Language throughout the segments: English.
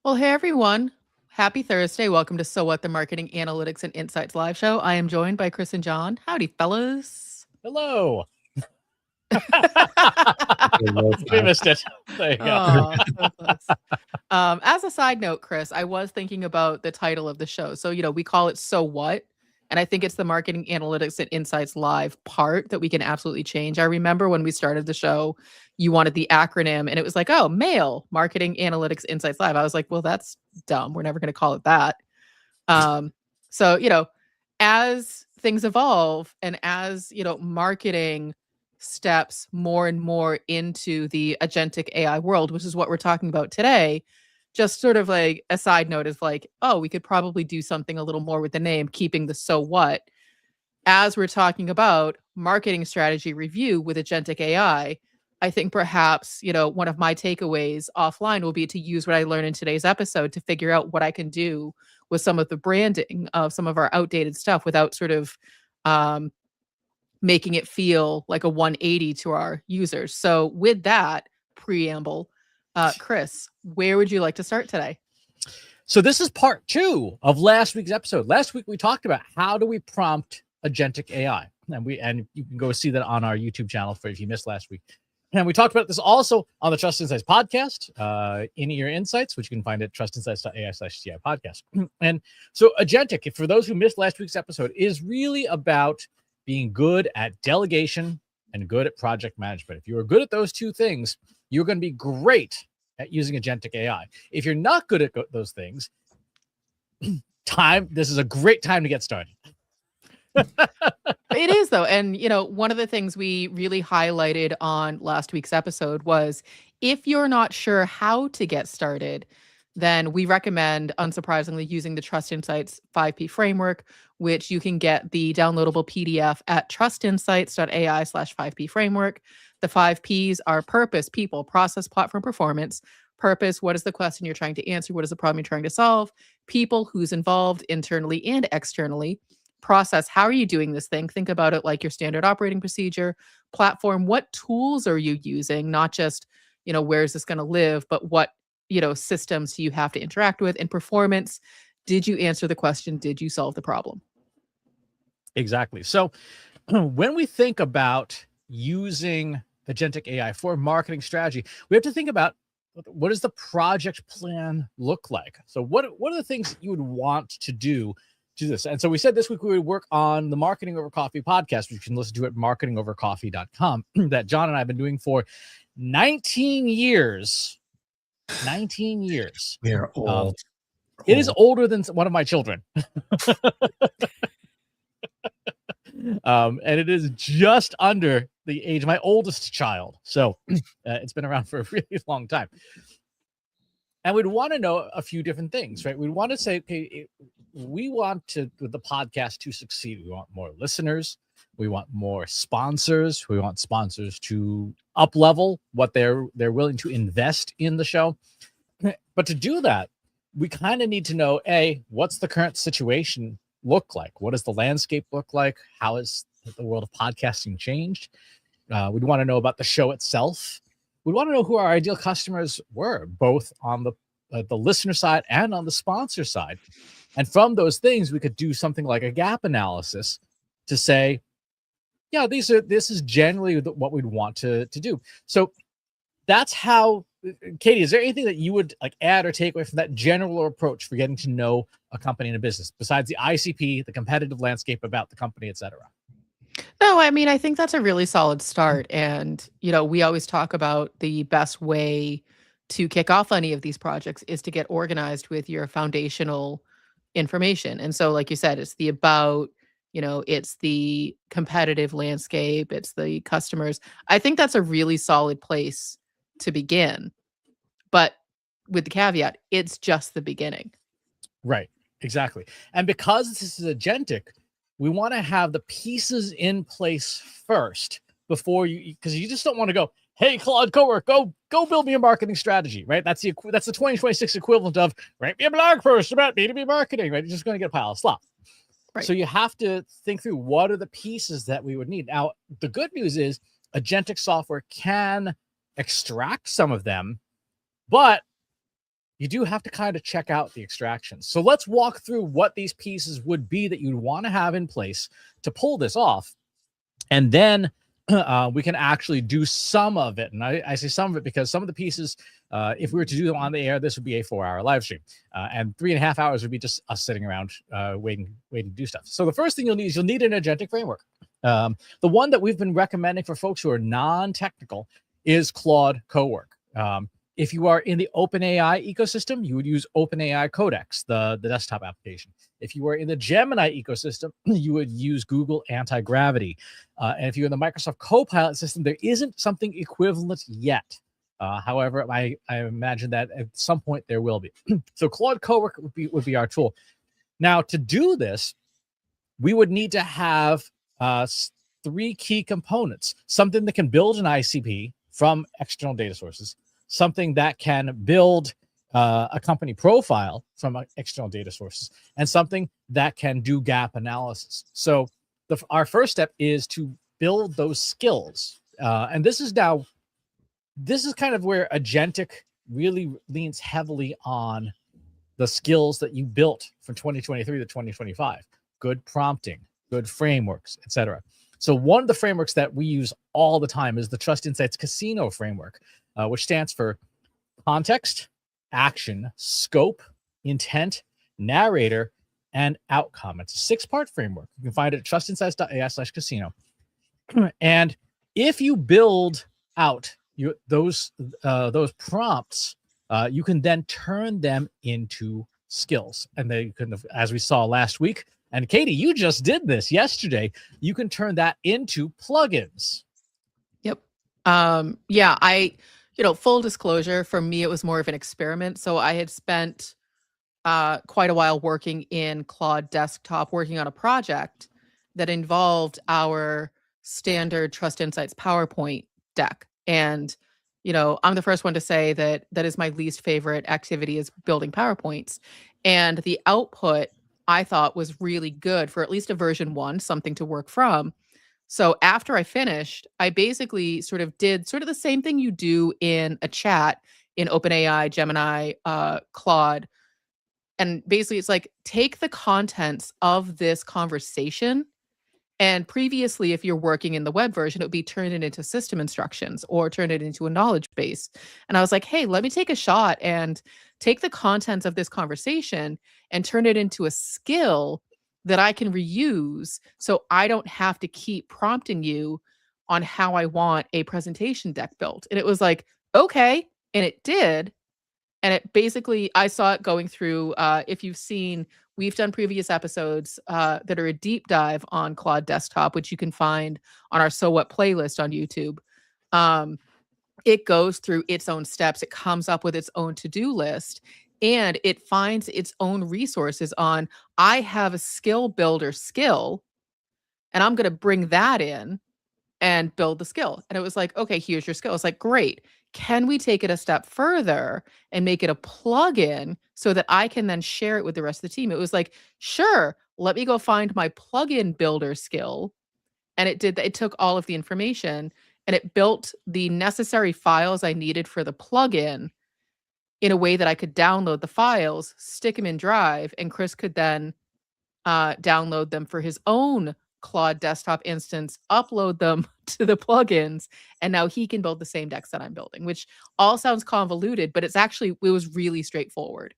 Well, hey everyone. Happy Thursday. Welcome to So What, the Marketing Analytics and Insights live show. I am joined by Chris and John. Howdy, fellas. Hello. We missed it. There you go. Oh, so close. As a side note, Chris, I was thinking about the title of the show. So, we call it So What? And I think it's the Marketing Analytics and Insights Live part that we can absolutely change. I remember when we started the show, you wanted the acronym and it was like, oh, MAIL, Marketing Analytics Insights Live. I was like, well, that's dumb. We're never going to call it that. So, as things evolve and as, marketing steps more and more into the agentic AI world, which is what we're talking about today, just sort of like a side note is like, oh, we could probably do something a little more with the name, keeping the so what. As we're talking about marketing strategy review with agentic AI, I think perhaps, one of my takeaways offline will be to use what I learned in today's episode to figure out what I can do with some of the branding of some of our outdated stuff without sort of making it feel like a 180 to our users. So with that preamble, Chris, where would you like to start today? So this is part 2 of last week's episode. Last week we talked about how do we prompt agentic AI, and you can go see that on our YouTube channel for if you missed last week. And we talked about this also on the Trust Insights podcast, In-Ear Insights, which you can find at trustinsights.ai/TI podcast. And so agentic, for those who missed last week's episode, is really about being good at delegation and good at project management. If you are good at those two things, you're going to be great at using agentic AI. If you're not good at those things, this is a great time to get started. It is, though. And, one of the things we really highlighted on last week's episode was if you're not sure how to get started, then we recommend, unsurprisingly, using the Trust Insights 5P framework, which you can get the downloadable PDF at trustinsights.ai/5P framework. The 5 Ps are purpose, people, process, platform, performance. Purpose, what is the question you're trying to answer? What is the problem you're trying to solve? People, who's involved internally and externally. Process, how are you doing this thing? Think about it like your standard operating procedure. Platform, what tools are you using? Not just, where is this going to live, but what systems do you have to interact with? And performance, did you answer the question? Did you solve the problem? Exactly. So when we think about using agentic AI for marketing strategy, we have to think about what does the project plan look like? So what are the things that you would want to do this? And so we said this week we would work on the Marketing Over Coffee podcast, which you can listen to at marketingovercoffee.com, that John and I have been doing for 19 years. 19 years. We are old. It is older than one of my children. And it is just under the age of my oldest child. So it's been around for a really long time. And we'd want to know a few different things, right? We'd want to say, okay, we want the podcast to succeed. We want more listeners. We want more sponsors. We want sponsors to up-level what they're willing to invest in the show. But to do that, we kind of need to know, what's the current situation look like? What does the landscape look like? How has the world of podcasting changed? We'd want to know about the show itself. We want to know who our ideal customers were, both on the listener side and on the sponsor side. And from those things, we could do something like a gap analysis to say, yeah, this is generally what we'd want to do. So that's how, Katie, is there anything that you would add or take away from that general approach for getting to know a company and a business besides the ICP, the competitive landscape about the company, et cetera? No, I mean, I think that's a really solid start. And, we always talk about the best way to kick off any of these projects is to get organized with your foundational information. And so, like you said, it's the about, it's the competitive landscape, it's the customers. I think that's a really solid place to begin. But with the caveat, it's just the beginning. Right, exactly. And because this is agentic, we want to have the pieces in place first before because you just don't want to go, hey, Claude Cowork, go build me a marketing strategy, right? That's the 2026 equivalent of write me a blog post about B2B marketing, right? You're just going to get a pile of slop. Right. So you have to think through what are the pieces that we would need. Now, the good news is agentic software can extract some of them, but you do have to kind of check out the extractions. So let's walk through what these pieces would be that you'd want to have in place to pull this off. And then we can actually do some of it. And I say some of it because some of the pieces, if we were to do them on the air, this would be a 4-hour live stream. And 3.5 hours would be just us sitting around waiting to do stuff. So the first thing you'll need an agentic framework. The one that we've been recommending for folks who are non-technical is Claude Cowork. If you are in the OpenAI ecosystem, you would use OpenAI Codex, the desktop application. If you are in the Gemini ecosystem, you would use Google Anti-Gravity. And if you're in the Microsoft Copilot system, there isn't something equivalent yet. However, I imagine that at some point there will be. So Claude Cowork would be our tool. Now, to do this, we would need to have 3 key components: something that can build an ICP from external data sources, something that can build a company profile from external data sources, and something that can do gap analysis. So our first step is to build those skills. And this is kind of where Agentic really leans heavily on the skills that you built from 2023 to 2025. Good prompting, good frameworks, etc. So one of the frameworks that we use all the time is the Trust Insights Casino framework, which stands for context, action, scope, intent, narrator, and outcome. It's a 6-part framework. You can find it at trustinsights.ai/casino. And if you build out those prompts, you can then turn them into skills. And they can, as we saw last week, and Katie, you just did this yesterday, you can turn that into plugins. Yep. Full disclosure, for me, it was more of an experiment. So I had spent quite a while working in Claude Desktop, working on a project that involved our standard Trust Insights PowerPoint deck. And, I'm the first one to say that is my least favorite activity, is building PowerPoints. And the output, I thought, was really good for at least a version 1, something to work from. So after I finished, I basically did the same thing you do in a chat in OpenAI, Gemini, Claude. And basically it's like, take the contents of this conversation, and previously, if you're working in the web version, it would be turn it into system instructions or turn it into a knowledge base. And I was like, hey, let me take a shot and take the contents of this conversation and turn it into a skill that I can reuse, so I don't have to keep prompting you on how I want a presentation deck built. And it was like, okay. And it did. And it basically, I saw it going through, if you've seen, we've done previous episodes that are a deep dive on Claude Desktop, which you can find on our So What playlist on YouTube. It goes through its own steps. It comes up with its own to-do list, and it finds its own resources on, I have a skill builder skill, and I'm going to bring that in and build the skill. And it was like, okay, here's your skill. It's like, great. Can we take it a step further and make it a plugin so that I can then share it with the rest of the team? It was like, sure, let me go find my plugin builder skill. And it did that. It took all of the information and it built the necessary files I needed for the plugin in a way that I could download the files, stick them in Drive, and Chris could then download them for his own Claude Desktop instance, upload them to the plugins, and now he can build the same decks that I'm building, which all sounds convoluted, but it was really straightforward.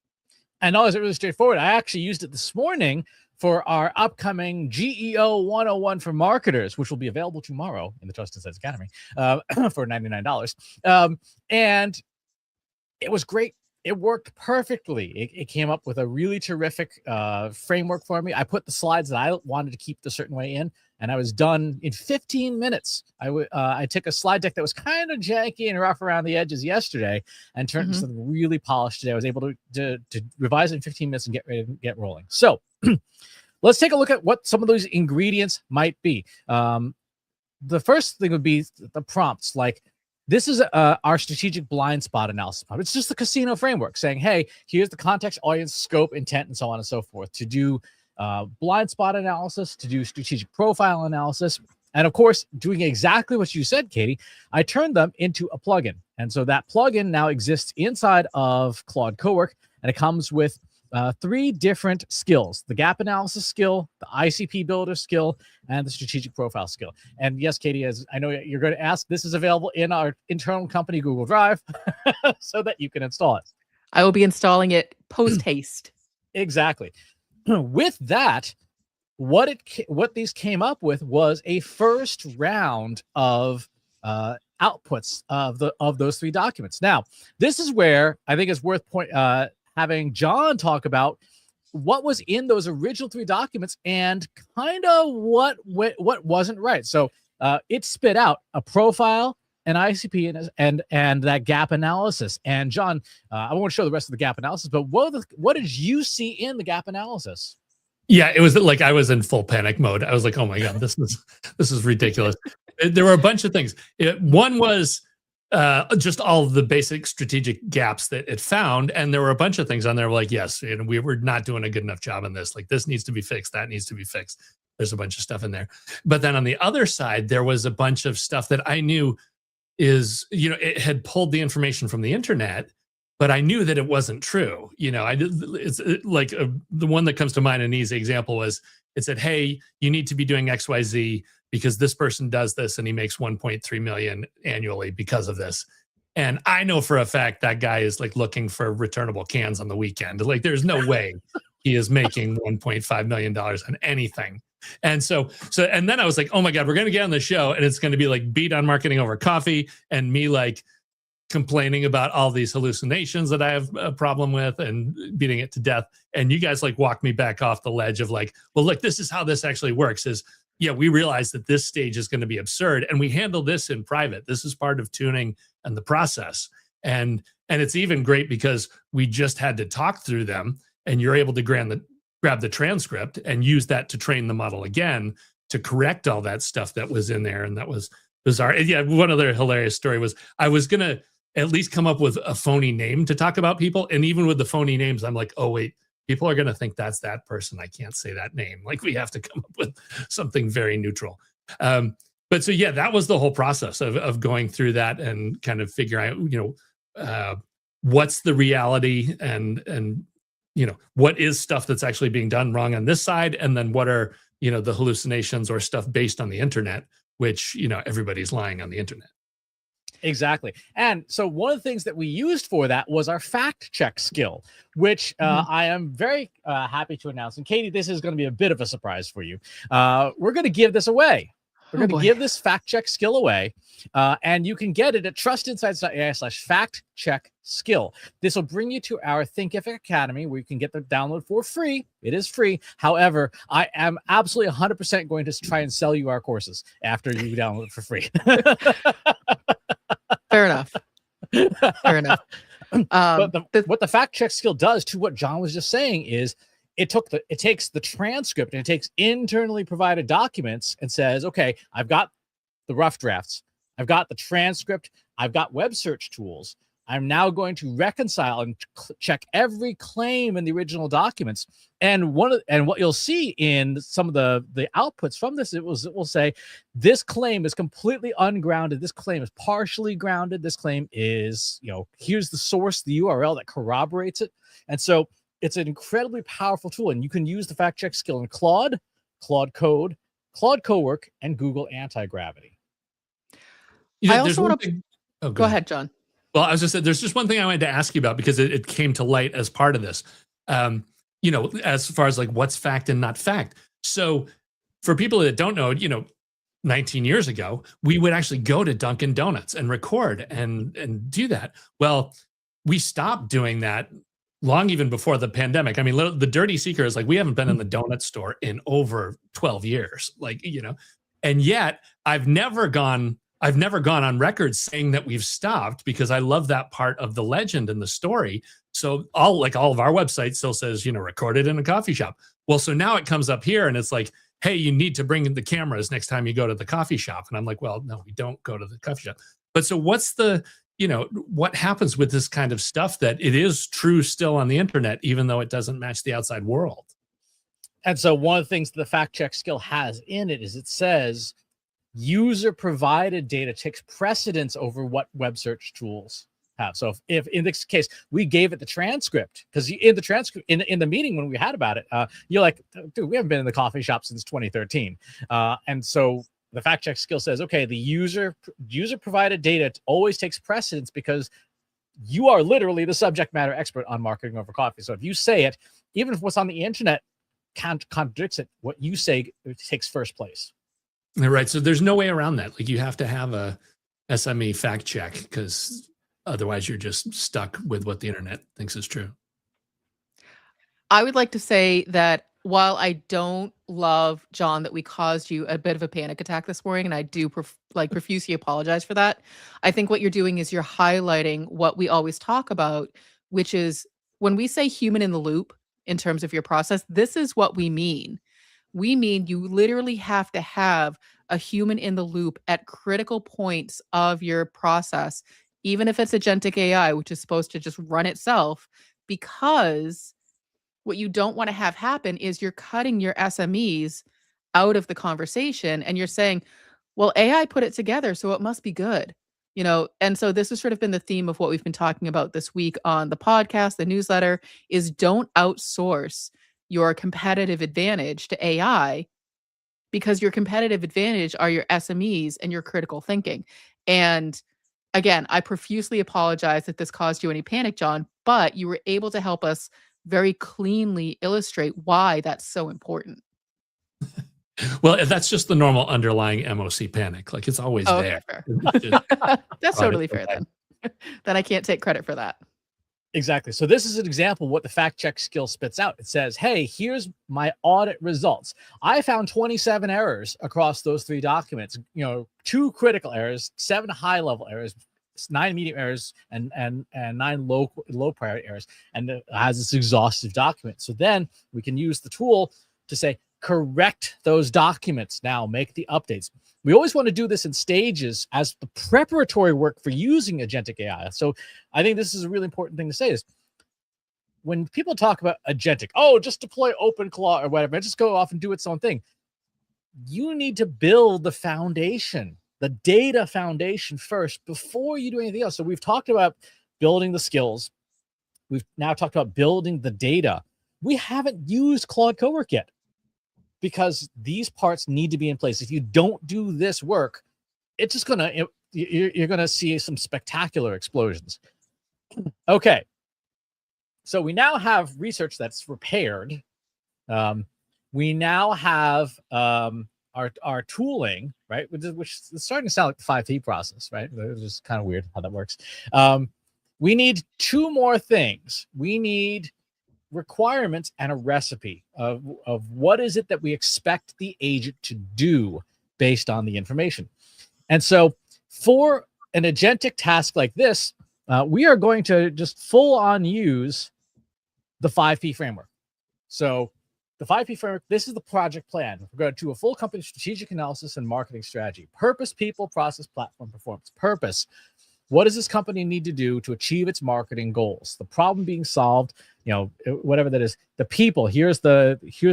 And not only really straightforward, I actually used it this morning for our upcoming GEO 101 for marketers, which will be available tomorrow in the Trust Insights Academy for $99. And it was great. It worked perfectly. It came up with a really terrific framework for me. I put the slides that I wanted to keep the certain way in, and I was done in 15 minutes. I took a slide deck that was kind of janky and rough around the edges yesterday and turned into something really polished today. I was able to revise it in 15 minutes and get ready to get rolling. So let's take a look at what some of those ingredients might be. The first thing would be the prompts. Like, this is our strategic blind spot analysis. It's just the casino framework saying, hey, here's the context, audience, scope, intent, and so on and so forth, to do blind spot analysis, to do strategic profile analysis, and of course, doing exactly what you said, Katie. I turned them into a plugin. And so that plugin now exists inside of Claude Cowork, and it comes with 3 different skills: the gap analysis skill, the ICP builder skill, and the strategic profile skill. And yes, Katie, as I know you're going to ask, this is available in our internal company Google Drive so that you can install it. I will be installing it post haste. Exactly. With that, what these came up with was a first round of outputs of those 3 documents. Now, this is where I think it's worth having John talk about what was in those original 3 documents and kind of what wasn't right. So it spit out a profile, an ICP, and that gap analysis. And John, I won't show the rest of the gap analysis, but what did you see in the gap analysis? Yeah, it was like I was in full panic mode. I was like, "Oh my god, this is ridiculous." There were a bunch of things. One was just all of the basic strategic gaps that it found, and there were a bunch of things on there like, yes, and we were not doing a good enough job on this. Like, this needs to be fixed, that needs to be fixed. There's a bunch of stuff in there. But then on the other side, there was a bunch of stuff that I knew is, it had pulled the information from the internet, but I knew that it wasn't true. It's like the one that comes to mind, an easy example was, it said, hey, you need to be doing XYZ because this person does this and he makes 1.3 million annually because of this. And I know for a fact that guy is like looking for returnable cans on the weekend. Like, there's no way he is making $1.5 million on anything. And so, and then I was like, oh my God, we're going to get on the show and it's going to be like beat on marketing over coffee and me like complaining about all these hallucinations that I have a problem with and beating it to death. And you guys like walk me back off the ledge of like, well, look, this is how this actually works is, yeah, we realize that this stage is going to be absurd and we handle this in private. This is part of tuning and the process. And it's even great because we just had to talk through them and you're able to grab the transcript and use that to train the model again to correct all that stuff that was in there. And that was bizarre. And yeah, one other hilarious story was I was going to at least come up with a phony name to talk about people. And even with the phony names, I'm like, oh, wait, people are going to think that's that person. I can't say that name. Like, we have to come up with something very neutral. But so, yeah, that was the whole process of going through that and kind of figuring out, what's the reality and what is stuff that's actually being done wrong on this side. And then what are, the hallucinations or stuff based on the internet, which, everybody's lying on the internet. Exactly. And so one of the things that we used for that was our fact check skill, which I am very happy to announce. And Katie, this is going to be a bit of a surprise for you. We're going to give this away. We're going to give this fact check skill away. And you can get it at trustinsights.ai/fact check skill. This will bring you to our Thinkific Academy where you can get the download for free. It is free. However, I am absolutely 100% going to try and sell you our courses after you download it for free. Fair enough. Fair enough. What the fact check skill does to what John was just saying is it takes the transcript and it takes internally provided documents and says, okay, I've got the rough drafts, I've got the transcript, I've got web search tools. I'm now going to reconcile and check every claim in the original documents. And what you'll see in some of the outputs from this, it will say this claim is completely ungrounded. This claim is partially grounded. This claim is, here's the source, the URL that corroborates it. And so it's an incredibly powerful tool. And you can use the fact check skill in Claude Code, Claude Cowork, and Google Anti-Gravity. I also want to go ahead, John. Well, I was just saying, there's just one thing I wanted to ask you about because it came to light as part of this. As far as like what's fact and not fact. So for people that don't know, 19 years ago, we would actually go to Dunkin' Donuts and record and do that. Well, we stopped doing that long even before the pandemic. I mean, the dirty secret is like we haven't been in the donut store in over 12 years, and yet I've never gone on record saying that we've stopped because I love that part of the legend and the story. So all of our websites still says, recorded in a coffee shop. Well, so now it comes up here and it's like, hey, you need to bring in the cameras next time you go to the coffee shop. And I'm like, well, no, we don't go to the coffee shop. But so what's what happens with this kind of stuff that it is true still on the internet, even though it doesn't match the outside world? And so one of the things the fact check skill has in it is it says, user provided data takes precedence over what web search tools have. So if in this case we gave it the transcript, because in the transcript in the meeting when we had about it, you're like, dude, we haven't been in the coffee shop since 2013, and so the fact check skill says, okay, the user provided data always takes precedence because you are literally the subject matter expert on marketing over coffee. So if you say it, even if what's on the internet contradicts it, what you say takes first place. Right. So there's no way around that. Like you have to have a SME fact check, because otherwise you're just stuck with what the internet thinks is true. I would like to say that while I don't love, John, that we caused you a bit of a panic attack this morning, and I do profusely apologize for that, I think what you're doing is you're highlighting what we always talk about, which is when we say human in the loop in terms of your process, this is what we mean. We mean you literally have to have a human in the loop at critical points of your process, even if it's agentic AI, which is supposed to just run itself, because what you don't want to have happen is you're cutting your SMEs out of the conversation and you're saying, well, AI put it together, so it must be good. And so this has sort of been the theme of what we've been talking about this week on the podcast, the newsletter, is don't outsource your competitive advantage to AI, because your competitive advantage are your SMEs and your critical thinking. And again, I profusely apologize if this caused you any panic, John, but you were able to help us very cleanly illustrate why that's so important. Well, that's just the normal underlying MOC panic. Like it's always there. Fair. That's totally fair then. Then I can't take credit for that. Exactly. So this is an example of what the fact check skill spits out. It says, hey, here's my audit results. I found 27 errors across those 3 documents, 2 critical errors, 7 high level errors, 9 medium errors, and 9 low priority errors. And it has this exhaustive document. So then we can use the tool to say, correct those documents now, make the updates. We always want to do this in stages as the preparatory work for using agentic AI. So I think this is a really important thing to say is when people talk about agentic, just deploy OpenClaw or whatever, just go off and do its own thing. You need to build the foundation, the data foundation first before you do anything else. So we've talked about building the skills. We've now talked about building the data. We haven't used Claude Cowork yet, because these parts need to be in place. If you don't do this work, it's just you're gonna see some spectacular explosions. Okay, so we now have research that's prepared. We now have our tooling, right? Which is starting to sound like the 5P process, right? It's just kind of weird how that works. We need 2 more things. We need requirements and a recipe of what is it that we expect the agent to do based on the information. And so for an agentic task like this, we are going to just full on use the 5P framework. So the 5P framework, this is the project plan. We're going to do a full company strategic analysis and marketing strategy. Purpose, people, process, platform, performance. Purpose. What does this company need to do to achieve its marketing goals? The problem being solved, whatever that is. The people, here's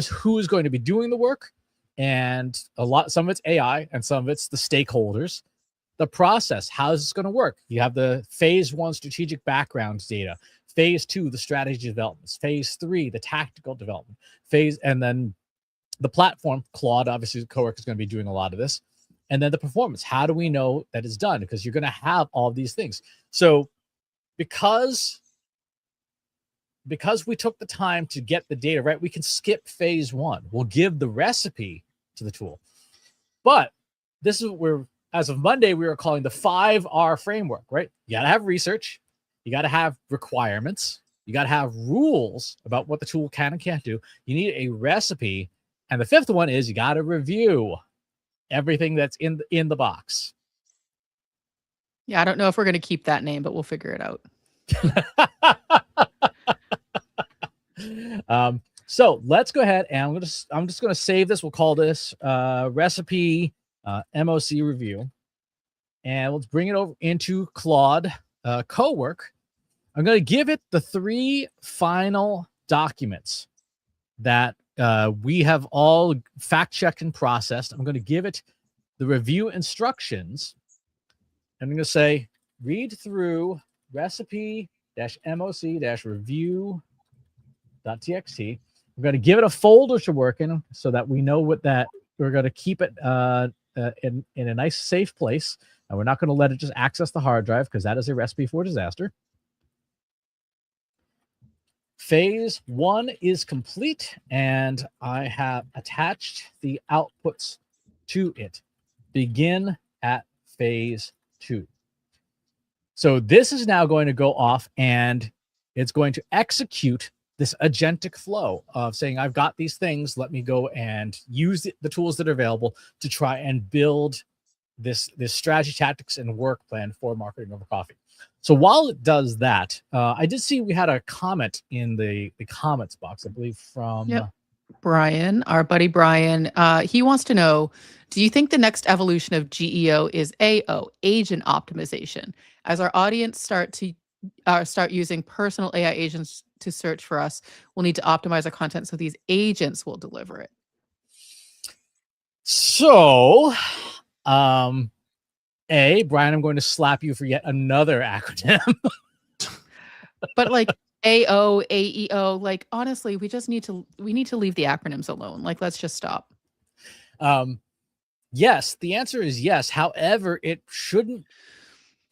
who's going to be doing the work, and some of it's AI and some of it's the stakeholders. The process, how is this going to work? You have the phase 1 strategic background data, phase 2 the strategy developments, phase 3 the tactical development, and then the platform. Claude, obviously, Cowork is going to be doing a lot of this. And then the performance. How do we know that it's done? Because you're going to have all these things. So because we took the time to get the data right, we can skip phase 1. We'll give the recipe to the tool. But this is where, as of Monday, we were calling the 5R framework, right? You got to have research. You got to have requirements. You got to have rules about what the tool can and can't do. You need a recipe. And the 5th one is you got to review everything that's in the box. Yeah, I don't know if we're going to keep that name, but we'll figure it out. So let's go ahead and I'm just going to save this. We'll call this recipe MOC review, and let's bring it over into Claude Cowork. I'm going to give it the 3 final documents that we have all fact checked and processed. I'm going to give it the review instructions. I'm going to say, read through recipe-moc-review.txt. We're going to give it a folder to work in so that we know what that, we're going to keep it in a nice, safe place. And we're not going to let it just access the hard drive because that is a recipe for disaster. Phase 1 is complete, and I have attached the outputs to it. Begin at phase 2. So this is now going to go off, and it's going to execute this agentic flow of saying, I've got these things, let me go and use the tools that are available to try and build this strategy, tactics, and work plan for marketing over coffee. So while it does that, I did see we had a comment in the comments box, I believe, from Brian, our buddy Brian. He wants to know, do you think the next evolution of GEO is AO, agent optimization? As our audience start using personal AI agents to search for us, we'll need to optimize our content so these agents will deliver it. So, Brian, I'm going to slap you for yet another acronym. But like AO, AEO, like honestly, we need to leave the acronyms alone. Like, let's just stop. Yes, the answer is yes. However, it shouldn't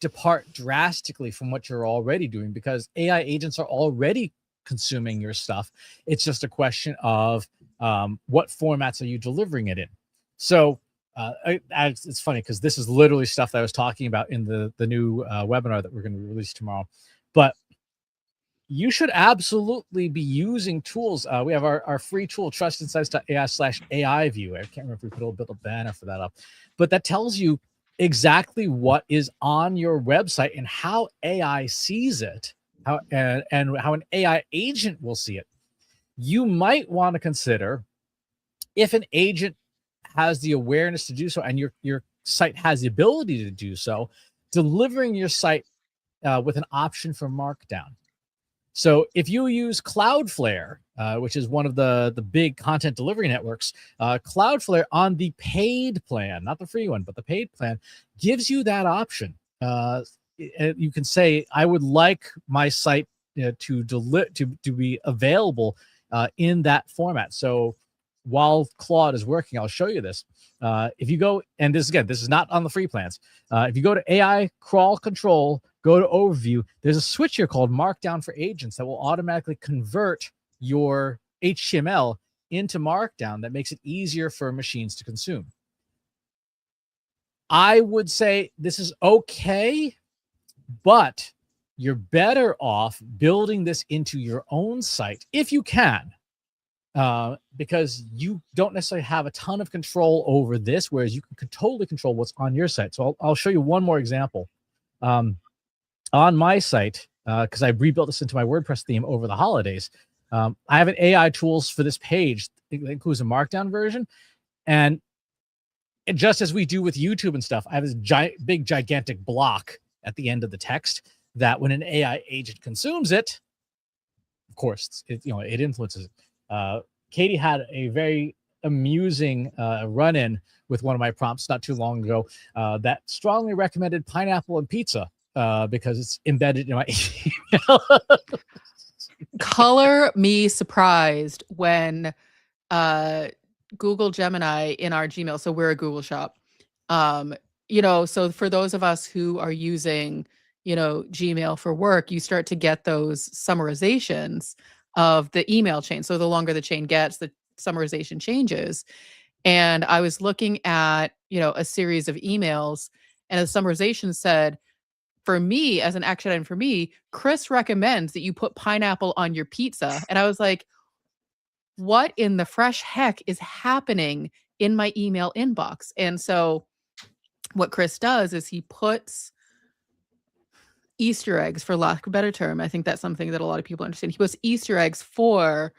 depart drastically from what you're already doing because AI agents are already consuming your stuff. It's just a question of what formats are you delivering it in. So it's funny because this is literally stuff that I was talking about in the new webinar that we're going to release tomorrow. But you should absolutely be using tools. We have our free tool, trustinsights.ai/AI view. I can't remember if we put a little banner for that up, but that tells you exactly what is on your website and how AI sees it, and how an AI agent will see it. You might want to consider, if an agent has the awareness to do so and your site has the ability to do so, delivering your site with an option for markdown. So if you use Cloudflare, which is one of the big content delivery networks, Cloudflare on the paid plan, not the free one, but the paid plan, gives you that option. You can say, I would like my site to be available in that format. So while Claude is working, I'll show you this. If you go, and this is not on the free plans. If you go to AI crawl control, go to overview, there's a switch here called Markdown for Agents that will automatically convert your HTML into Markdown that makes it easier for machines to consume. I would say this is okay, but you're better off building this into your own site if you can. Because you don't necessarily have a ton of control over this, whereas you can totally control what's on your site. So I'll show you one more example. On my site, because I rebuilt this into my WordPress theme over the holidays, I have an AI tools for this page. It includes a Markdown version. And just as we do with YouTube and stuff, I have this big, gigantic block at the end of the text that when an AI agent consumes it, of course, it influences it. Katie had a very amusing run-in with one of my prompts not too long ago that strongly recommended pineapple and pizza because it's embedded in my email. Color me surprised when Google Gemini in our Gmail, so we're a Google shop, so for those of us who are using Gmail for work, you start to get those summarizations of the email chain. So the longer the chain gets, the summarization changes. And I was looking at, a series of emails, and the summarization said, for me, as an action item for me, Chris recommends that you put pineapple on your pizza. And I was like, what in the fresh heck is happening in my email inbox? And so what Chris does is he puts Easter eggs, for lack of a better term. I think that's something that a lot of people understand. He puts Easter eggs for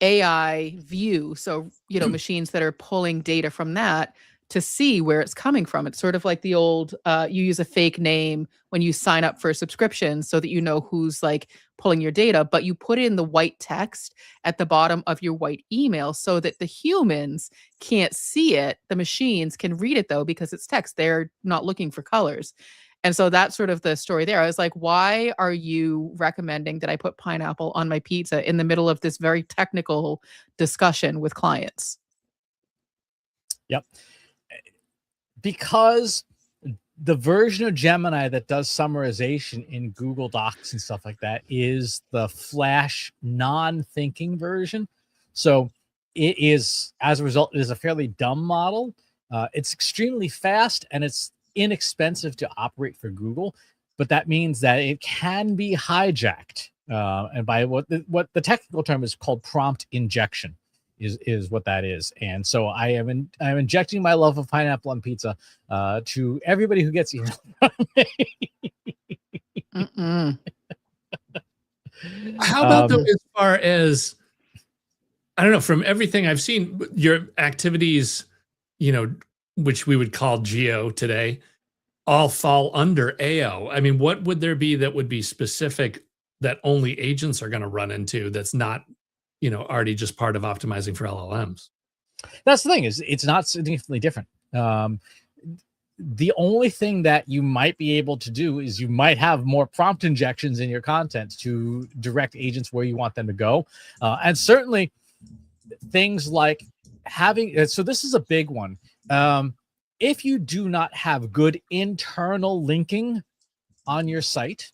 AI view. So, machines that are pulling data from that to see where it's coming from. It's sort of like the old, you use a fake name when you sign up for a subscription so that you know who's like pulling your data, but you put in the white text at the bottom of your white email so that the humans can't see it. The machines can read it though, because it's text. They're not looking for colors. And so that's sort of the story there. I was like, why are you recommending that I put pineapple on my pizza in the middle of this very technical discussion with clients? Yep. Because the version of Gemini that does summarization in Google Docs and stuff like that is the Flash non-thinking version. So it is, as a result, it is a fairly dumb model. It's extremely fast and it's inexpensive to operate for Google, but that means that it can be hijacked. And by what the technical term is called prompt injection is what that is. And so I'm injecting my love of pineapple on pizza to everybody who gets email from me. How about though, as far as, I don't know, from everything I've seen, your activities, which we would call geo today, all fall under AO. I mean, what would there be that would be specific that only agents are going to run into that's not, already just part of optimizing for LLMs? That's the thing, is it's not significantly different. The only thing that you might be able to do is you might have more prompt injections in your content to direct agents where you want them to go. And certainly things like having, so this is a big one. If you do not have good internal linking on your site,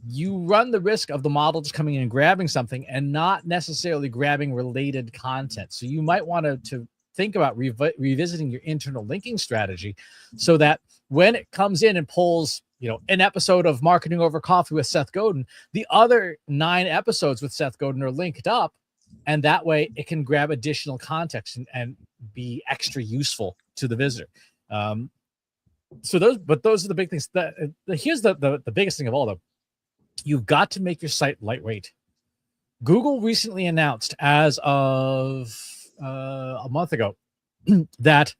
you run the risk of the model just coming in and grabbing something and not necessarily grabbing related content. So you might want to think about revisiting your internal linking strategy so that when it comes in and pulls, an episode of Marketing Over Coffee with Seth Godin, the other 9 episodes with Seth Godin are linked up, and that way it can grab additional context and be extra useful to the visitor. So those are the big things. Here's the biggest thing of all, though. You've got to make your site lightweight. Google recently announced, as of a month ago, that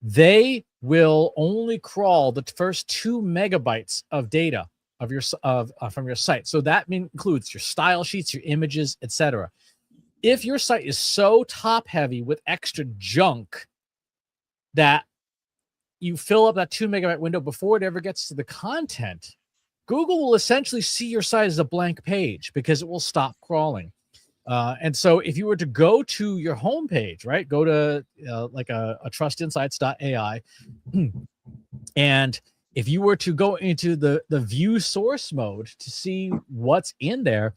they will only crawl the first 2 megabytes of data from your site. So that includes your style sheets, your images, etc. If your site is so top heavy with extra junk that you fill up that 2 megabyte window before it ever gets to the content, Google will essentially see your site as a blank page because it will stop crawling. And so if you were to go to your homepage, right, go to like a trustinsights.ai, and if you were to go into the view source mode to see what's in there,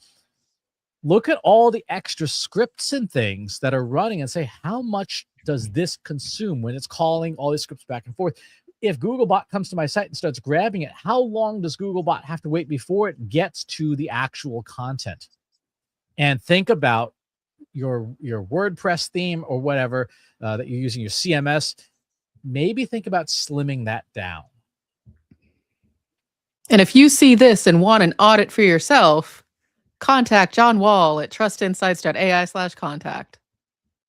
look at all the extra scripts and things that are running and say, how much does this consume when it's calling all these scripts back and forth? If Googlebot comes to my site and starts grabbing it, how long does Googlebot have to wait before it gets to the actual content? And think about your WordPress theme or whatever that you're using, your CMS. Maybe think about slimming that down. And if you see this and want an audit for yourself, contact John Wall at trustinsights.ai/contact.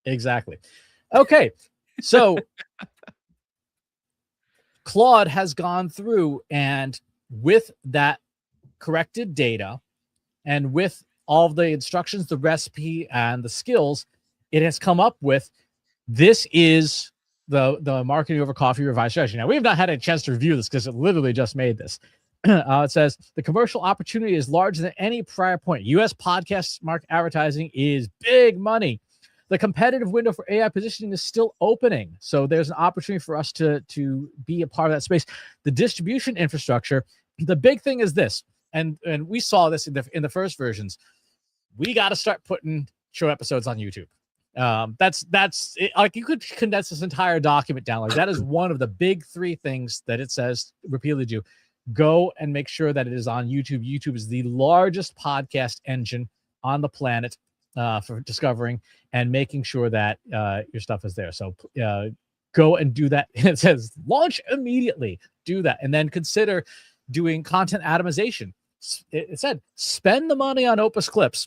Exactly. Okay. So Claude has gone through, and with that corrected data and with all of the instructions, the recipe, and the skills, it has come up with, this is the Marketing Over Coffee revised strategy. Now, we have not had a chance to review this because it literally just made this. It says, the commercial opportunity is larger than any prior point. U.S. podcast market advertising is big money. The competitive window for AI positioning is still opening. So there's an opportunity for us to be a part of that space. The distribution infrastructure, the big thing is this, and we saw this in the first versions. We got to start putting show episodes on YouTube. That's it. Like, you could condense this entire document down. Like, that is one of the big 3 things that it says repeatedly do. Go and make sure that it is on YouTube. YouTube is the largest podcast engine on the planet for discovering and making sure that your stuff is there. So go and do that. It says launch immediately. Do that, and then consider doing content atomization. It said spend the money on Opus Clips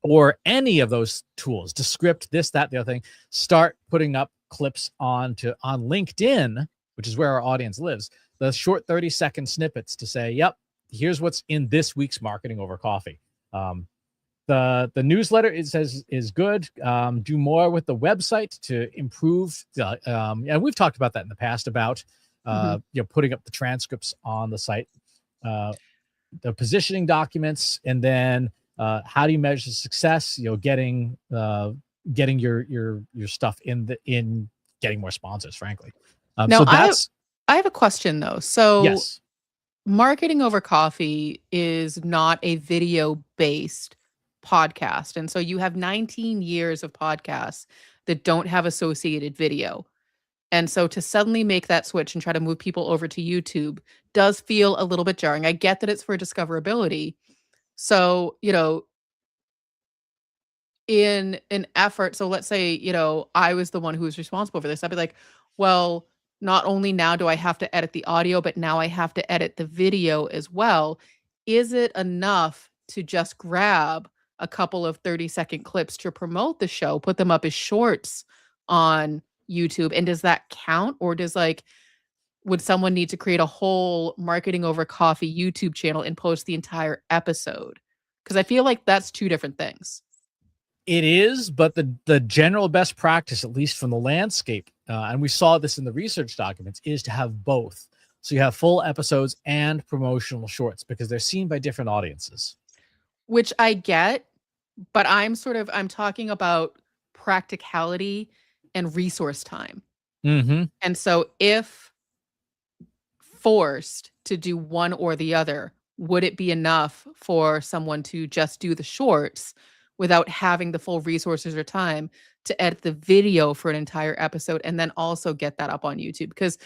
or any of those tools, Descript, this, that, the other thing, start putting up clips on LinkedIn, which is where our audience lives, the short 30-second snippets to say, yep, here's what's in this week's Marketing Over Coffee. The newsletter, it says, is good. Do more with the website to improve. And we've talked about that in the past about putting up the transcripts on the site, the positioning documents, and then how do you measure success? Getting your stuff in getting more sponsors, frankly. Now, so that's. I have a question though. So Yes. Marketing Over Coffee is not a video-based podcast. And so you have 19 years of podcasts that don't have associated video. And so to suddenly make that switch and try to move people over to YouTube does feel a little bit jarring. I get that it's for discoverability. So, in an effort, so let's say, I was the one who was responsible for this. I'd be like, well, not only now do I have to edit the audio, but now I have to edit the video as well. Is it enough to just grab a couple of 30-second clips to promote the show, put them up as shorts on YouTube? And does that count? Or would someone need to create a whole Marketing Over Coffee YouTube channel and post the entire episode? Because I feel like that's two different things. It is, but the general best practice, at least from the landscape, and we saw this in the research documents, is to have both. So you have full episodes and promotional shorts because they're seen by different audiences. Which I get, but I'm talking about practicality and resource time. Mm-hmm. And so if forced to do one or the other, would it be enough for someone to just do the shorts without having the full resources or time to edit the video for an entire episode and then also get that up on YouTube? Because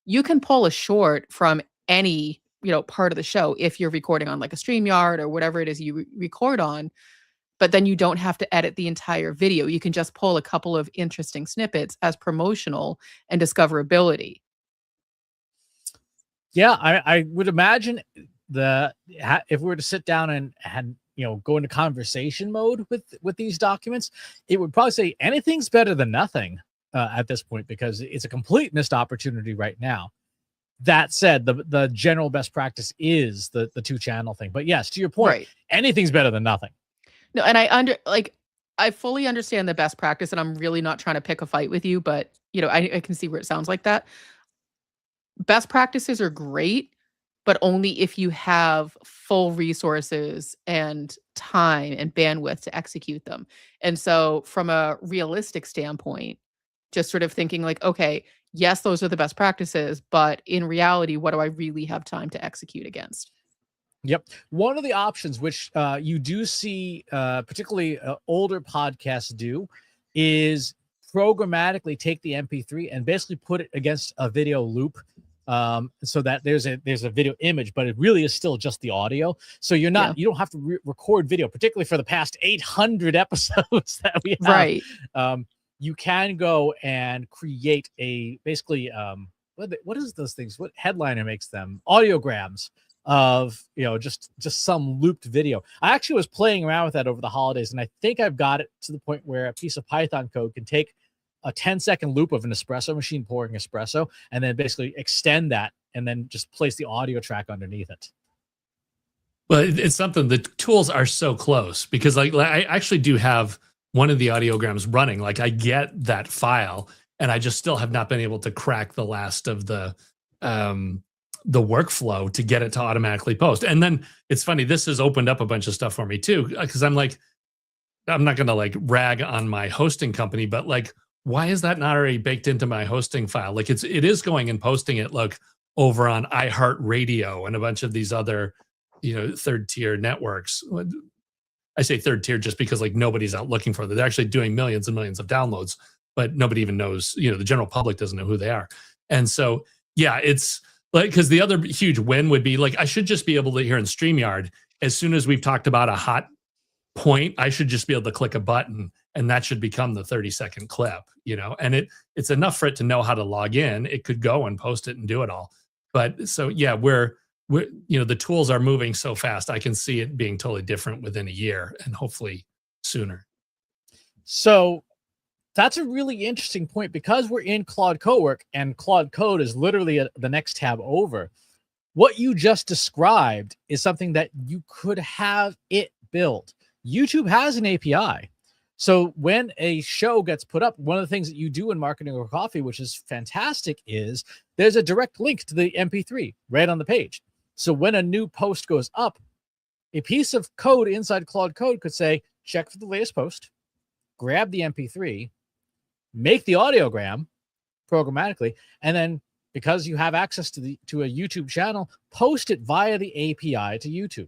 you can pull a short from any, part of the show if you're recording on like a StreamYard or whatever it is you record on, but then you don't have to edit the entire video. You can just pull a couple of interesting snippets as promotional and discoverability. Yeah, I would imagine if we were to sit down and go into conversation mode with these documents, it would probably say anything's better than nothing at this point, because it's a complete missed opportunity right now. That said, the general best practice is the 2-channel thing. But yes, to your point, Right. Anything's better than nothing. No, and I fully understand the best practice, and I'm really not trying to pick a fight with you, but I can see where it sounds like that. Best practices are great, but only if you have full resources and time and bandwidth to execute them. And so from a realistic standpoint, just sort of thinking like, okay, yes, those are the best practices, but in reality, what do I really have time to execute against? Yep. One of the options which you do see, particularly older podcasts do, is programmatically take the MP3 and basically put it against a video loop, so that there's a video image, but it really is still just the audio. So you don't have to record video, particularly for the past 800 episodes that we have. Right. You can go and create basically what is those things? What headliner makes them? Audiograms of just some looped video. I actually was playing around with that over the holidays, and I think I've got it to the point where a piece of Python code can take a 10-second loop of an espresso machine pouring espresso and then basically extend that and then just place the audio track underneath it. Well, it's something, the tools are so close, because like I actually do have one of the audiograms running. Like I get that file, and I just still have not been able to crack the last of the workflow to get it to automatically post. And then it's funny, this has opened up a bunch of stuff for me too, because I'm not going to like rag on my hosting company, but like, why is that not already baked into my hosting file? Like it is going and posting it like over on iHeartRadio and a bunch of these other, third tier networks. I say third tier just because like nobody's out looking for them. They're actually doing millions and millions of downloads, but nobody even knows, the general public doesn't know who they are. And so, yeah, it's like, because the other huge win would be like, I should just be able to hear in StreamYard, as soon as we've talked about a hot point, I should just be able to click a button and that should become the 30-second clip, and it's enough for it to know how to log in. It could go and post it and do it all. But so, yeah, we're the tools are moving so fast. I can see it being totally different within a year, and hopefully sooner. So that's a really interesting point, because we're in Claude Cowork and Claude Code is literally the next tab over. What you just described is something that you could have it built. YouTube has an API. So when a show gets put up, one of the things that you do in Marketing Over Coffee, which is fantastic, is there's a direct link to the MP3 right on the page. So when a new post goes up, a piece of code inside Claude Code could say, check for the latest post, grab the MP3, make the audiogram programmatically, and then because you have access to a YouTube channel, post it via the API to YouTube.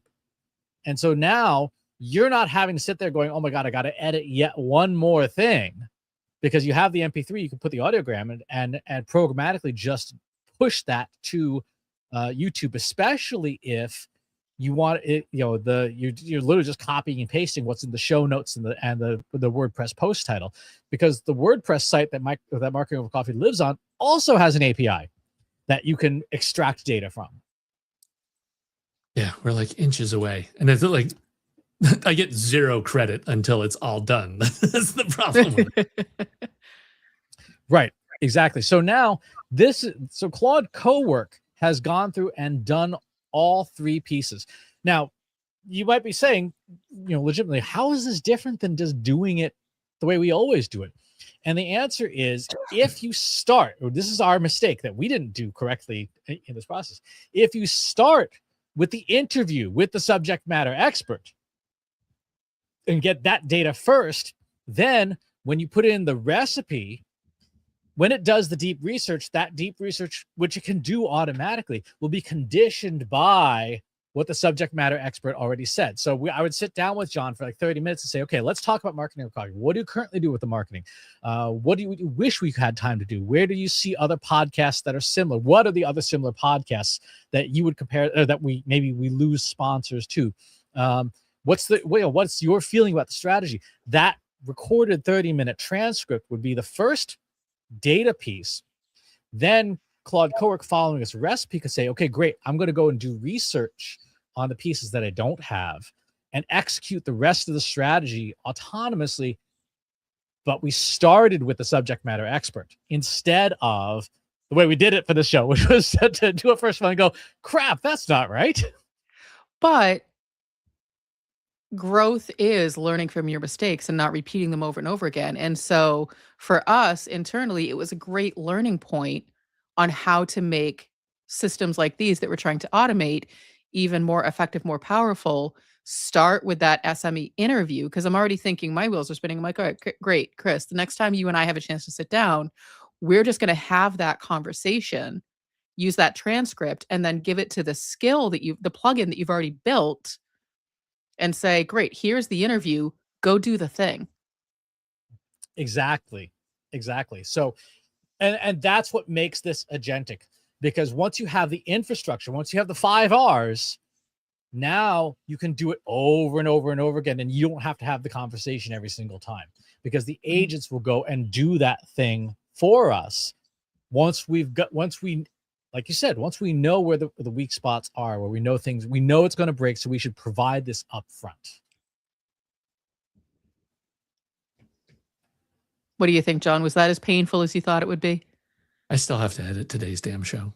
And so now you're not having to sit there going, oh my God, I got to edit yet one more thing, because you have the MP3, you can put the audiogram and programmatically just push that to YouTube, especially if you want it, you're literally just copying and pasting what's in the show notes and the WordPress post title, because the WordPress site that Marketing Over Coffee lives on also has an API that you can extract data from. Yeah, we're like inches away, and it's like I get zero credit until it's all done. That's the problem with it. Right, exactly. So now Claude Cowork has gone through and done all three pieces. Now, you might be saying, legitimately, how is this different than just doing it the way we always do it? And the answer is, if you start, this is our mistake that we didn't do correctly in this process. If you start with the interview with the subject matter expert and get that data first, then when you put in the recipe, when it does the deep research, that deep research, which it can do automatically, will be conditioned by what the subject matter expert already said. So I would sit down with John for like 30 minutes and say, okay, let's talk about Marketing Over Coffee. What do you currently do with the marketing? What do you wish we had time to do? Where do you see other podcasts that are similar? What are the other similar podcasts that you would compare, or that we lose sponsors to? What's your feeling about the strategy? That recorded 30-minute transcript would be the first data piece. Then Claude Cowork, following this recipe, could say, okay, great, I'm going to go and do research on the pieces that I don't have and execute the rest of the strategy autonomously. But we started with the subject matter expert instead of the way we did it for the show, which was to do it first one and go, crap, that's not right. But growth is learning from your mistakes and not repeating them over and over again. And so for us internally, it was a great learning point on how to make systems like these that we're trying to automate even more effective, more powerful. Start with that SME interview, because I'm already thinking, my wheels are spinning. I'm like, all right, great, Chris, the next time you and I have a chance to sit down, we're just going to have that conversation, use that transcript, and then give it to the the plugin that you've already built, and say, great, here's the interview, go do the thing. Exactly. So, and that's what makes this agentic, because once you have the infrastructure, once you have the 5 R's, now you can do it over and over and over again, and you don't have to have the conversation every single time, because the agents will go and do that thing for us. Like you said, once we know where the weak spots are, where we know it's going to break, so we should provide this up front. What do you think, John? Was that as painful as you thought it would be? I still have to edit today's damn show.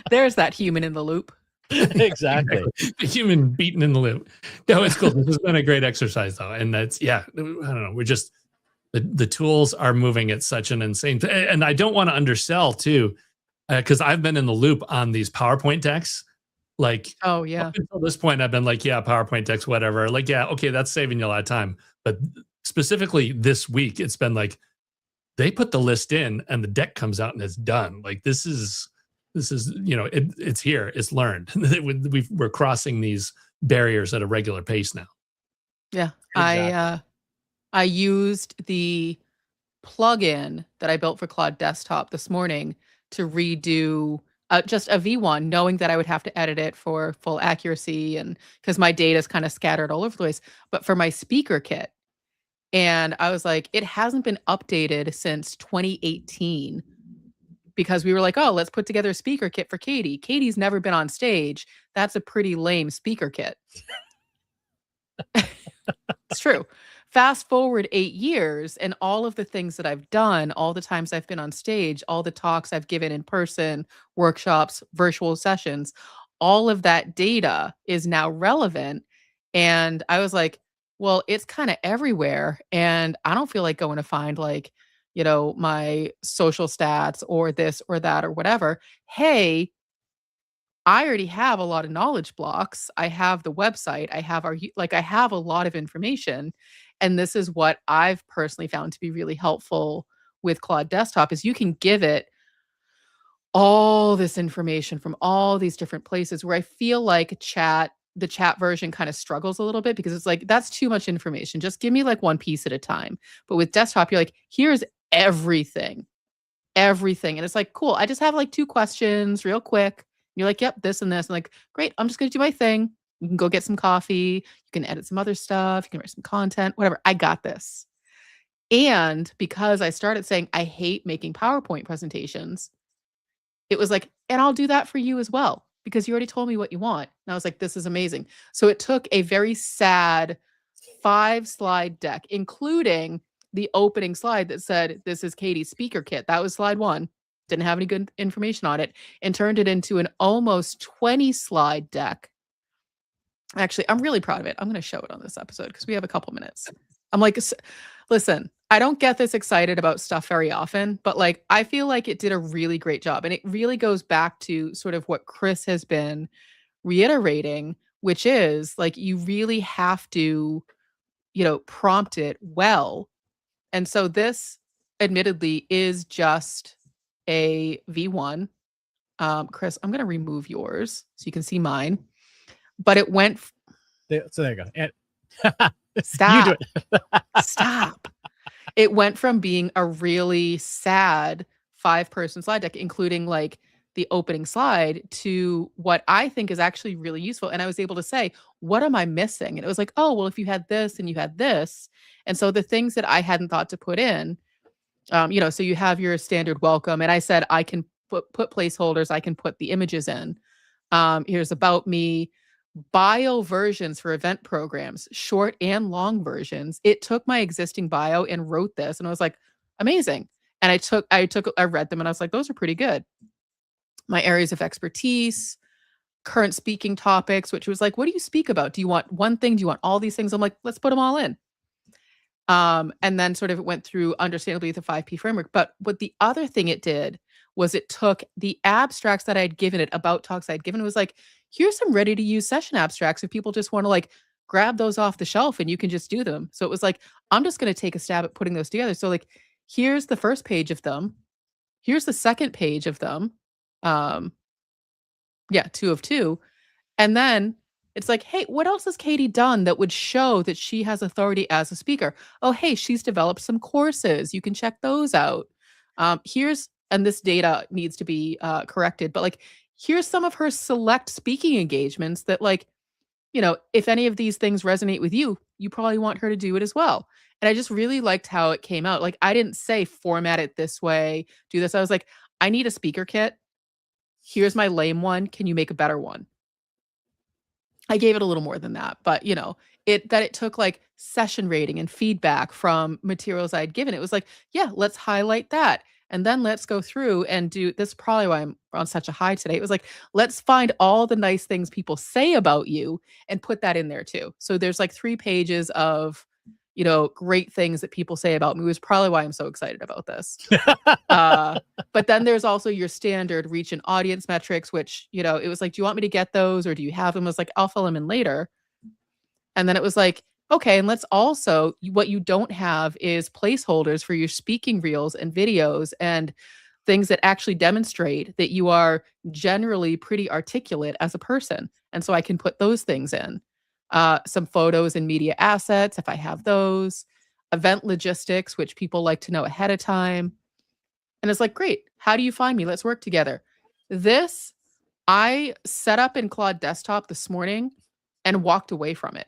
There's that human in the loop. Exactly. The human beaten in the loop. No, it's cool. This has been a great exercise, though. And that's, I don't know. We're just, the tools are moving at such an insane, and I don't want to undersell too, because I've been in the loop on these PowerPoint decks. Like, oh yeah, up until this point, I've been like, yeah, PowerPoint decks, whatever. Like, yeah, okay, that's saving you a lot of time. But specifically this week, it's been like, they put the list in and the deck comes out and it's done. Like, this is, it's here, it's learned. We're crossing these barriers at a regular pace now. Yeah. Exactly. I used the plugin that I built for Claude Desktop this morning to redo just a V1, knowing that I would have to edit it for full accuracy, and because my data is kind of scattered all over the place, but for my speaker kit. And I was like, it hasn't been updated since 2018, because we were like, oh, let's put together a speaker kit for Katie. Katie's never been on stage. That's a pretty lame speaker kit. It's true. Fast forward 8 years and all of the things that I've done, all the times I've been on stage, all the talks I've given in person, workshops, virtual sessions, all of that data is now relevant. And I was like, well, it's kind of everywhere. And I don't feel like going to find like, my social stats or this or that or whatever. Hey, I already have a lot of knowledge blocks. I have the website. I have I have a lot of information. And this is what I've personally found to be really helpful with Claude Desktop is you can give it all this information from all these different places where I feel like the chat version kind of struggles a little bit because it's like, that's too much information. Just give me like one piece at a time. But with desktop, you're like, here's everything, everything. And it's like, cool. I just have like 2 questions real quick. You're like, yep, this and this. I'm like, great. I'm just going to do my thing. You can go get some coffee. You can edit some other stuff. You can write some content, whatever. I got this. And because I started saying, I hate making PowerPoint presentations, it was like, and I'll do that for you as well, because you already told me what you want. And I was like, this is amazing. So it took a very sad 5-slide deck, including the opening slide that said, this is Katie's speaker kit. That was slide 1. Didn't have any good information on it, and turned it into an almost 20-slide deck. Actually, I'm really proud of it. I'm going to show it on this episode because we have a couple minutes. I'm like, listen, I don't get this excited about stuff very often, but like, I feel like it did a really great job. And it really goes back to sort of what Chris has been reiterating, which is like, you really have to, prompt it well. And so this admittedly is just a V1. Chris, I'm going to remove yours so you can see mine. But it went. So there you go. And stop. You do it. Stop. It went from being a really sad 5-person slide deck, including like the opening slide, to what I think is actually really useful. And I was able to say, what am I missing? And it was like, oh, well, if you had this and you had this. And so the things that I hadn't thought to put in, so you have your standard welcome. And I said, I can put placeholders. I can put the images in. Here's about me, bio versions for event programs, short and long versions. It took my existing bio and wrote this, and I was like, amazing. And I read them and I was like, those are pretty good. My areas of expertise, current speaking topics, which was like, what do you speak about? Do you want one thing? Do you want all these things? I'm like, let's put them all in. And then sort of it went through understandably the 5P framework. But what the other thing it did was it took the abstracts that I had given it, about talks I'd given, it was like, here's some ready to use session abstracts if people just want to like grab those off the shelf and you can just do them. So it was like, I'm just going to take a stab at putting those together. So like, here's the first page of them. Here's the second page of them. 2 of 2. And then it's like, hey, what else has Katie done that would show that she has authority as a speaker? Oh, hey, she's developed some courses. You can check those out. And this data needs to be corrected, but like, here's some of her select speaking engagements that like, if any of these things resonate with you, you probably want her to do it as well. And I just really liked how it came out. Like, I didn't say format it this way, do this. I was like, I need a speaker kit. Here's my lame one. Can you make a better one? I gave it a little more than that, but it took like session rating and feedback from materials I'd given. It was like, yeah, let's highlight that. And then let's go through and do this. Probably why I'm on such a high today. It was like, let's find all the nice things people say about you and put that in there too. So there's like 3 pages of, great things that people say about me. It was probably why I'm so excited about this. But then there's also your standard reach and audience metrics, which, it was like, do you want me to get those or do you have them? I was like, I'll fill them in later. And then it was like, okay, and let's also, what you don't have is placeholders for your speaking reels and videos and things that actually demonstrate that you are generally pretty articulate as a person. And so I can put those things in. Some photos and media assets, if I have those, event logistics, which people like to know ahead of time. And it's like, great, how do you find me? Let's work together. This, I set up in Claude Desktop this morning and walked away from it.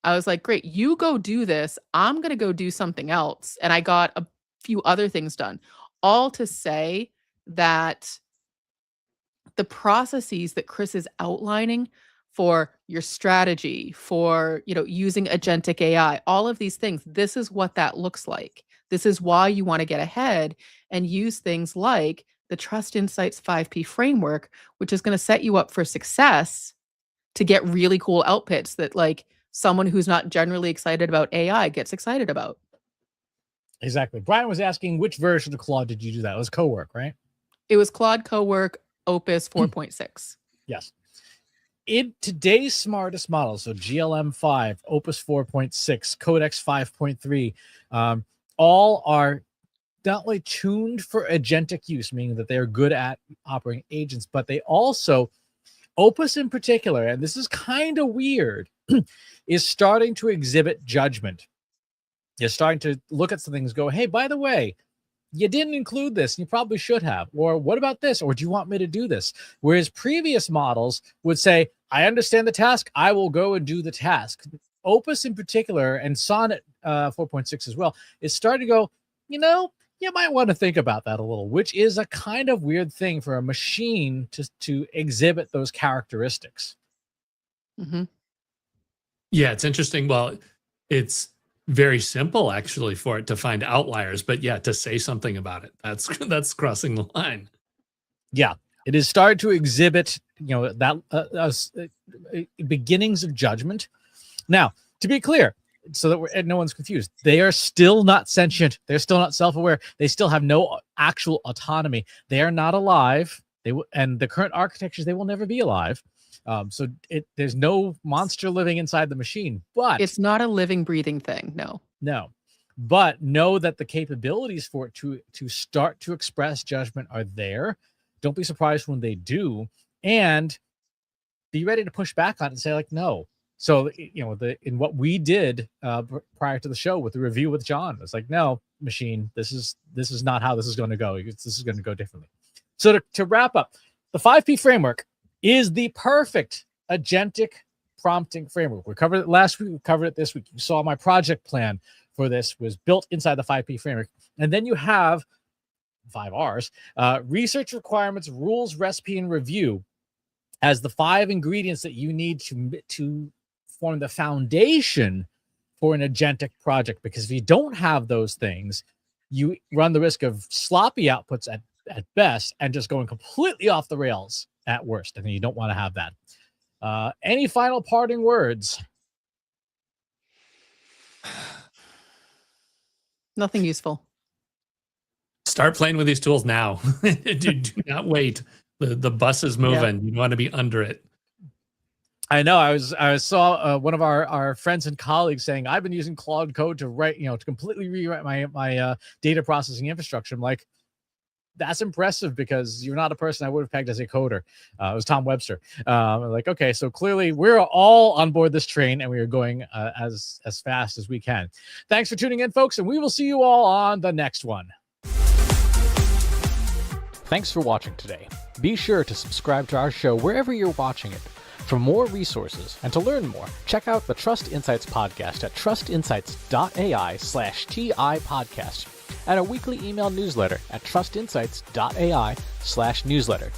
I was like, great, you go do this. I'm going to go do something else. And I got a few other things done, all to say that the processes that Chris is outlining for your strategy, for, using agentic AI, all of these things. This is what that looks like. This is why you want to get ahead and use things like the Trust Insights 5P framework, which is going to set you up for success to get really cool outputs that like someone who's not generally excited about AI gets excited about. Exactly. Brian was asking which version of Claude did you do that? It was Cowork, right? It was Claude Cowork Opus 4.6. Yes. In today's smartest models, so GLM5, Opus 4.6, Codex 5.3, all are not only tuned for agentic use, meaning that they're good at operating agents, but they also, Opus in particular, and this is kind of weird, is starting to exhibit judgment. You're starting to look at some things, go, hey, by the way, you didn't include this, and you probably should have. Or what about this? Or do you want me to do this? Whereas previous models would say, I understand the task, I will go and do the task. Opus in particular, and Sonnet 4.6 as well, is starting to go, you might want to think about that a little, which is a kind of weird thing for a machine to exhibit those characteristics. Mm-hmm. Yeah, it's interesting. Well, it's very simple actually for it to find outliers, but yeah, to say something about it, that's crossing the line. Yeah, it is starting to exhibit, that beginnings of judgment. Now, to be clear, so that no one's confused, they are still not sentient. They're still not self-aware. They still have no actual autonomy. They are not alive. And the current architectures, they will never be alive. So there's no monster living inside the machine, but it's not a living, breathing thing. No. But know that the capabilities for it to start to express judgment are there. Don't be surprised when they do, and be ready to push back on it and say like, no. So, in what we did prior to the show with the review with John, it's like, no, machine, this is not how this is going to go. This is going to go differently. So to wrap up, the 5P framework is the perfect agentic prompting framework. We covered it last week. We covered it this week. You saw my project plan for this was built inside the 5P framework. And then you have 5 R's, research requirements, rules, recipe, and review as the 5 ingredients that you need to form the foundation for an agentic project. Because if you don't have those things, you run the risk of sloppy outputs at best and just going completely off the rails at worst. And you don't want to have that. Any final parting words? Nothing useful. Start playing with these tools now. do not wait. The bus is moving. Yeah. You want to be under it. I know. I saw one of our friends and colleagues saying, I've been using Claude Code to write, to completely rewrite my data processing infrastructure. I'm like, that's impressive, because you're not a person I would have pegged as a coder. It was Tom Webster. Like, okay, so clearly we're all on board this train, and we are going as fast as we can. Thanks for tuning in, folks, and we will see you all on the next one. Thanks for watching today. Be sure to subscribe to our show wherever you're watching it. For more resources and to learn more, check out the Trust Insights podcast at trustinsights.ai/TI podcast. And a weekly email newsletter at trustinsights.ai/newsletter.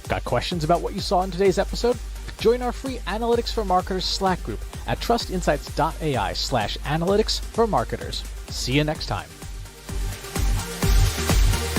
Got questions about what you saw in today's episode? Join our free Analytics for Marketers Slack group at trustinsights.ai/analytics for marketers. See you next time.